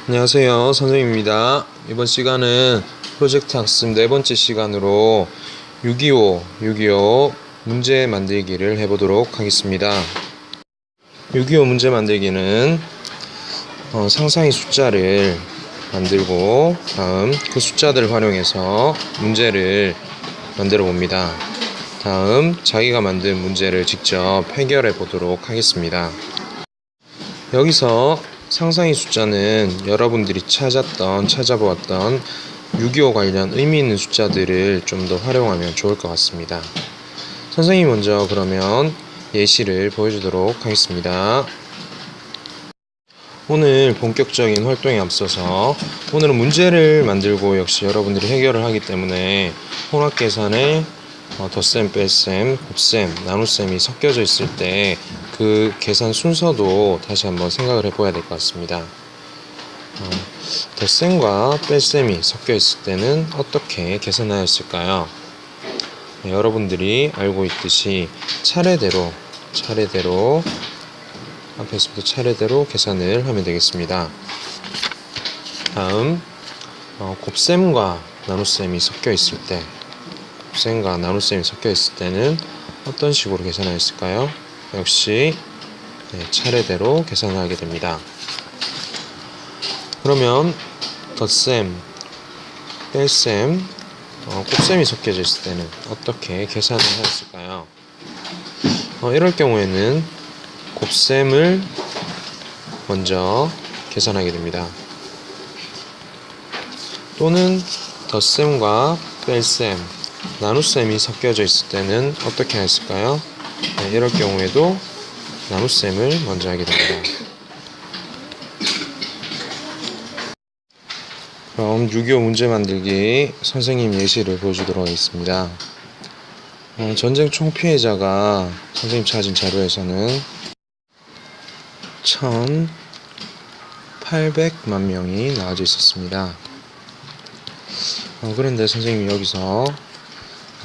안녕하세요, 선생님입니다. 이번 시간은 프로젝트 학습 네 번째 시간으로 6.25 문제 만들기를 해보도록 하겠습니다. 6.25 문제 만들기는 상상의 숫자를 만들고 다음 그 숫자들을 활용해서 문제를 만들어 봅니다. 다음 자기가 만든 문제를 직접 해결해 보도록 하겠습니다. 여기서 상상의 숫자는 여러분들이 찾아보았던 6.25 관련 의미 있는 숫자들을 좀 더 활용하면 좋을 것 같습니다. 선생님이 먼저 그러면 예시를 보여주도록 하겠습니다. 오늘 본격적인 활동에 앞서서 오늘은 문제를 만들고 역시 여러분들이 해결을 하기 때문에 혼합계산에 덧셈, 뺄셈, 곱셈, 나눗셈이 섞여져 있을 때 그 계산 순서도 다시 한번 생각을 해봐야 될 것 같습니다. 덧셈과 뺄셈이 섞여 있을 때는 어떻게 계산하였을까요? 여러분들이 알고 있듯이 차례대로 앞에서부터 차례대로 계산을 하면 되겠습니다. 다음 곱셈과 나눗셈이 섞여 있을 때는 어떤 식으로 계산하였을까요? 역시 차례대로 계산을 하게 됩니다. 그러면 덧셈, 뺄셈, 곱셈이 섞여져 있을 때는 어떻게 계산을 하였을까요? 이럴 경우에는 곱셈을 먼저 계산하게 됩니다. 또는 덧셈과 뺄셈, 나눗셈이 섞여져 있을 때는 어떻게 했을까요? 이럴 경우에도 나눗셈을 먼저 하게 됩니다. 그럼 6.25 문제 만들기 선생님 예시를 보여주도록 하겠습니다. 전쟁 총 피해자가 선생님 찾은 자료에서는 1,800만 명이 나와져 있었습니다. 그런데 선생님이 여기서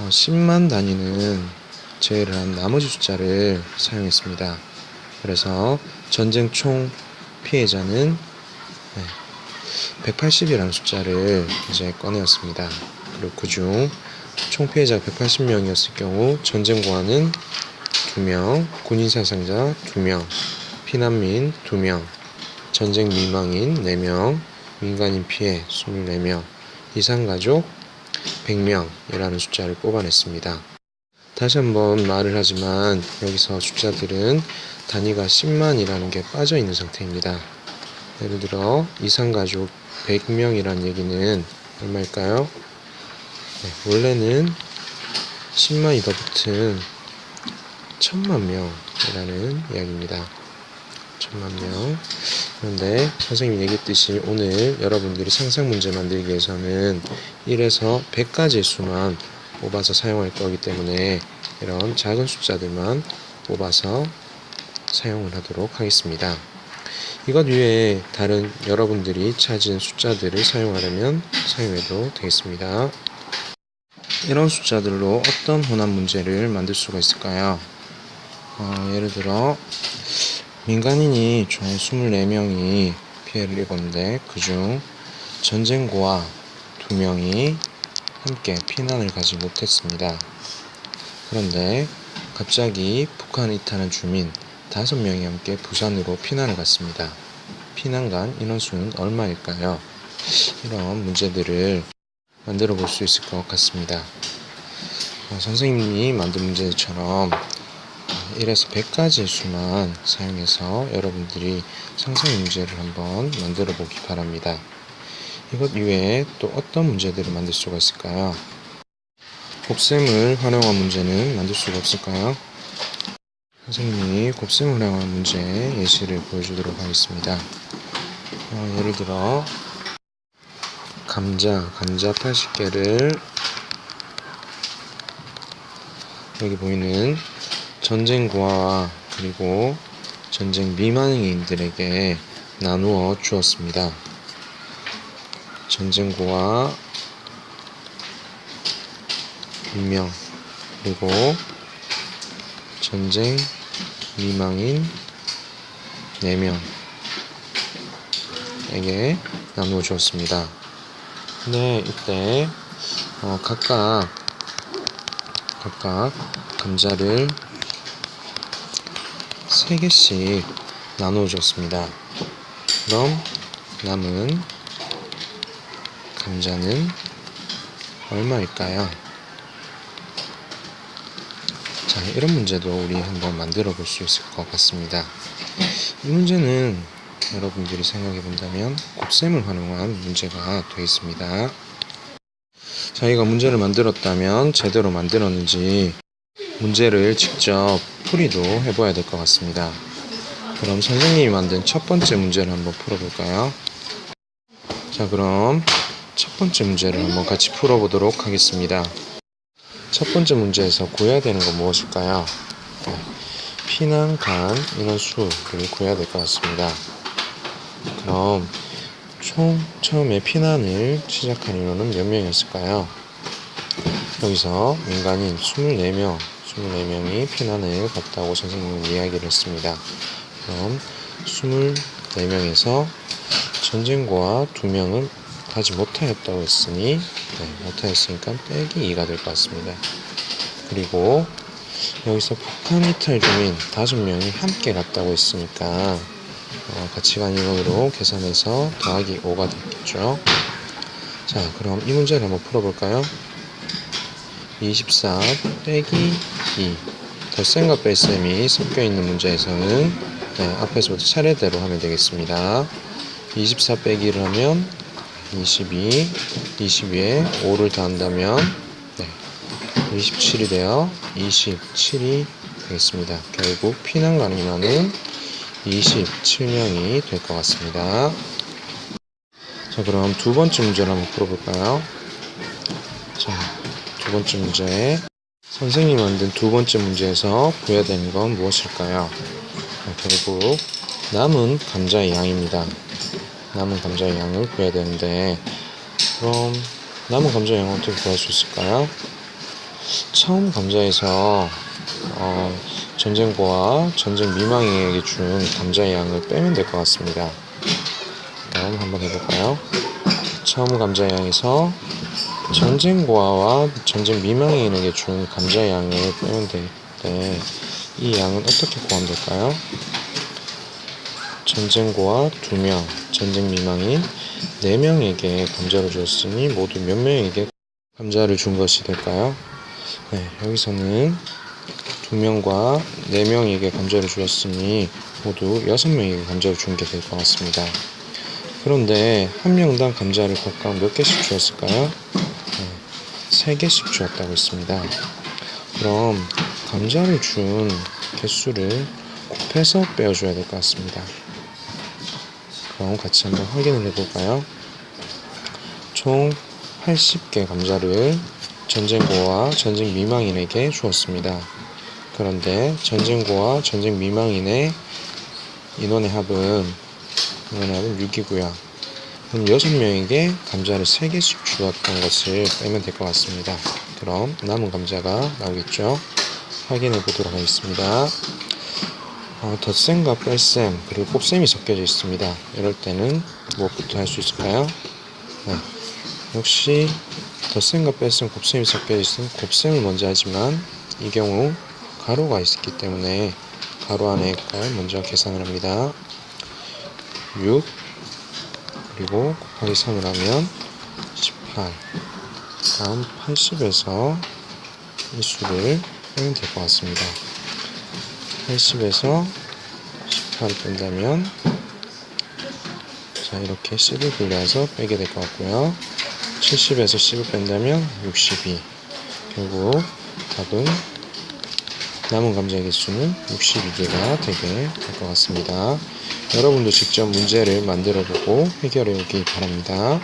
10만 단위는 제외를 한 나머지 숫자를 사용했습니다. 그래서 전쟁 총 피해자는 180이라는 숫자를 이제 꺼내었습니다. 그리고 그중 총 피해자가 180명이었을 경우 전쟁 고아는 2명, 군인 사상자 2명, 피난민 2명, 전쟁 미망인 4명, 민간인 피해 24명, 이산가족 100명이라는 숫자를 뽑아냈습니다. 다시 한번 말을 하지만 여기서 숫자들은 단위가 10만이라는 게 빠져 있는 상태입니다. 예를 들어 이산가족 100명이라는 얘기는 얼마일까요? 원래는 10만이 더 붙은 1000만 명이라는 이야기입니다. 1000만 명. 그런데 선생님이 얘기했듯이 오늘 여러분들이 상상 문제 만들기에서는 1에서 100까지의 수만 뽑아서 사용할 거기 때문에 이런 작은 숫자들만 뽑아서 사용을 하도록 하겠습니다. 이것 외에 다른 여러분들이 찾은 숫자들을 사용하려면 사용해도 되겠습니다. 이런 숫자들로 어떤 혼합 문제를 만들 수가 있을까요? 예를 들어 민간인이 총 24명이 피해를 입었는데 그중 전쟁고아 2명이 함께 피난을 가지 못했습니다. 그런데 갑자기 북한을 이탈한 주민 5명이 함께 부산으로 피난을 갔습니다. 피난 간 인원수는 얼마일까요? 이런 문제들을 만들어 볼 수 있을 것 같습니다. 선생님이 만든 문제처럼 1에서 100까지의 수만 사용해서 여러분들이 상상 문제를 한번 만들어 보기 바랍니다. 이것 이외에 또 어떤 문제들을 만들 수가 있을까요? 곱셈을 활용한 문제는 만들 수가 없을까요? 선생님이 곱셈을 활용한 문제 예시를 보여주도록 하겠습니다. 예를 들어 감자 80개를 여기 보이는 전쟁 고아와 그리고 전쟁 미망인들에게 나누어 주었습니다. 전쟁 고아 2명 그리고 전쟁 미망인 4명 2명에게 나누어 주었습니다. 근데 이때 각각 감자를 3개씩 나누어 주었습니다. 그럼 남은 감자는 얼마일까요? 자, 이런 문제도 우리 한번 만들어 볼 수 있을 것 같습니다. 이 문제는 여러분들이 생각해 본다면 곱셈을 활용한 문제가 되어 있습니다. 자기가 문제를 만들었다면 제대로 만들었는지 문제를 직접 풀이도 해봐야 될 것 같습니다. 그럼 선생님이 만든 첫 번째 문제를 한번 풀어볼까요? 자, 그럼 첫 번째 문제를 한번 같이 풀어보도록 하겠습니다. 첫 번째 문제에서 구해야 되는 건 무엇일까요? 피난, 간, 인원수를 구해야 될 것 같습니다. 그럼 처음에 피난을 시작한 인원은 몇 명이었을까요? 여기서 민간인 24명이 피난을 갔다고 선생님은 이야기를 했습니다. 그럼 24명에서 전쟁고와 2명은 가지 못하였다고 했으니 못하였으니까 빼기 2가 될 것 같습니다. 그리고 여기서 북한 이탈 주민 5명이 함께 갔다고 했으니까 같이 간 인원으로 계산해서 더하기 5가 되겠죠. 자, 그럼 이 문제를 한번 풀어볼까요? 24 빼기 2 덧셈과 뺄셈이 섞여있는 문제에서는 앞에서부터 차례대로 하면 되겠습니다. 24 빼기를 하면 22, 22에 5를 더한다면 27이 되어 27이 되겠습니다. 결국 피난 가는 인원은 27명이 될 것 같습니다. 자, 그럼 두 번째 문제를 한번 풀어볼까요? 자, 두 번째 문제. 선생님이 만든 두 번째 문제에서 구해야 되는 건 무엇일까요? 결국 남은 감자의 양입니다. 남은 감자의 양을 구해야 되는데, 그럼 남은 감자의 양을 어떻게 구할 수 있을까요? 처음 감자에서 전쟁고와 전쟁 미망인에게 준 감자의 양을 빼면 될 것 같습니다. 그럼 한번 해볼까요? 처음 감자의 양에서 전쟁고아와 전쟁 미망인에게 준 감자의 양을 빼면 되는데 이 양은 어떻게 구하면 될까요? 전쟁고아 2명, 전쟁 미망인 4명에게 감자를 주었으니 모두 몇 명에게 감자를 준 것이 될까요? 여기서는 2명과 4명에게 감자를 주었으니 모두 6명에게 감자를 준 게 될 것 같습니다. 그런데 한 명당 감자를 각각 몇 개씩 주었을까요? 3개씩 주었다고 했습니다. 그럼 감자를 준 개수를 곱해서 빼어줘야 될 것 같습니다. 그럼 같이 한번 확인을 해볼까요? 총 80개 감자를 전쟁고와 전쟁 미망인에게 주었습니다. 그런데 전쟁고와 전쟁 미망인의 인원의 합은 6이고요. 그럼 6명에게 감자를 3개씩 주었던 것을 빼면 될 것 같습니다. 그럼 남은 감자가 나오겠죠? 확인해 보도록 하겠습니다. 덧셈과 뺄셈 그리고 곱셈이 섞여져 있습니다. 이럴 때는 무엇부터 할 수 있을까요? 역시 덧셈과 뺄셈, 곱셈이 섞여져 있으면 곱셈을 먼저 하지만 이 경우 가로가 있기 때문에 가로 안에 걸 먼저 계산을 합니다. 6 그리고 곱하기 3을 하면 18 다음 80에서 이 수를 빼면 될 것 같습니다. 80에서 18을 뺀다면 자 이렇게 10을 분리해서 빼게 될 것 같고요. 70에서 10을 뺀다면 62 결국 답은 남은 감자의 개수는 62개가 되게 될 것 같습니다. 여러분도 직접 문제를 만들어 보고 해결해 오기 바랍니다.